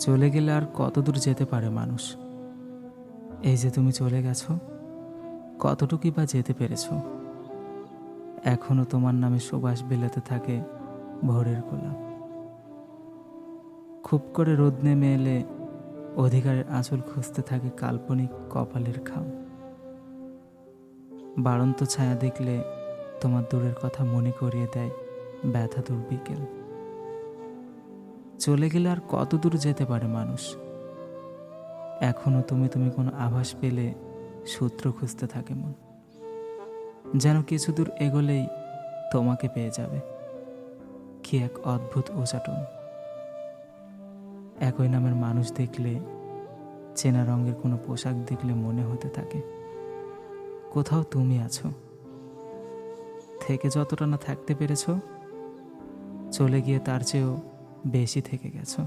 চলে গেলে আর কত দূর যেতে পারে মানুষ? এই যে তুমি চলে গেছো, কতটুকুই বা যেতে পেরেছো? এখনো তোমার নামে সুবাস বিলাতে থাকে ভোরের গোলাপ। খুব করে রোদ নেমে এলে অধিকারের আঁচল খুঁজতে থাকে কাল্পনিক কপালের খাম। বাড়ন্ত ছায়া দেখলে তোমার দূরের কথা মনে করিয়ে দেয় ব্যথাতুর বিকেল। চলে গেলে আর কত দূর যেতে পারে মানুষ? এখনো তুমি তুমি কোনো আভাস পেলে সূত্র খুঁজতে থাকে মন। যেন কিছু দূর এগোলেই তোমাকে পেয়ে যাবে। কি এক অদ্ভুত উচাটন! একই নামের মানুষ দেখলে, চেনা রঙের কোনো পোশাক দেখলে মনে হতে থাকে কোথাও তুমি আছো। থেকে যতটা না থাকতে পেরেছো, চলে গিয়ে তার চেয়েও বেশি থেকে গেছো।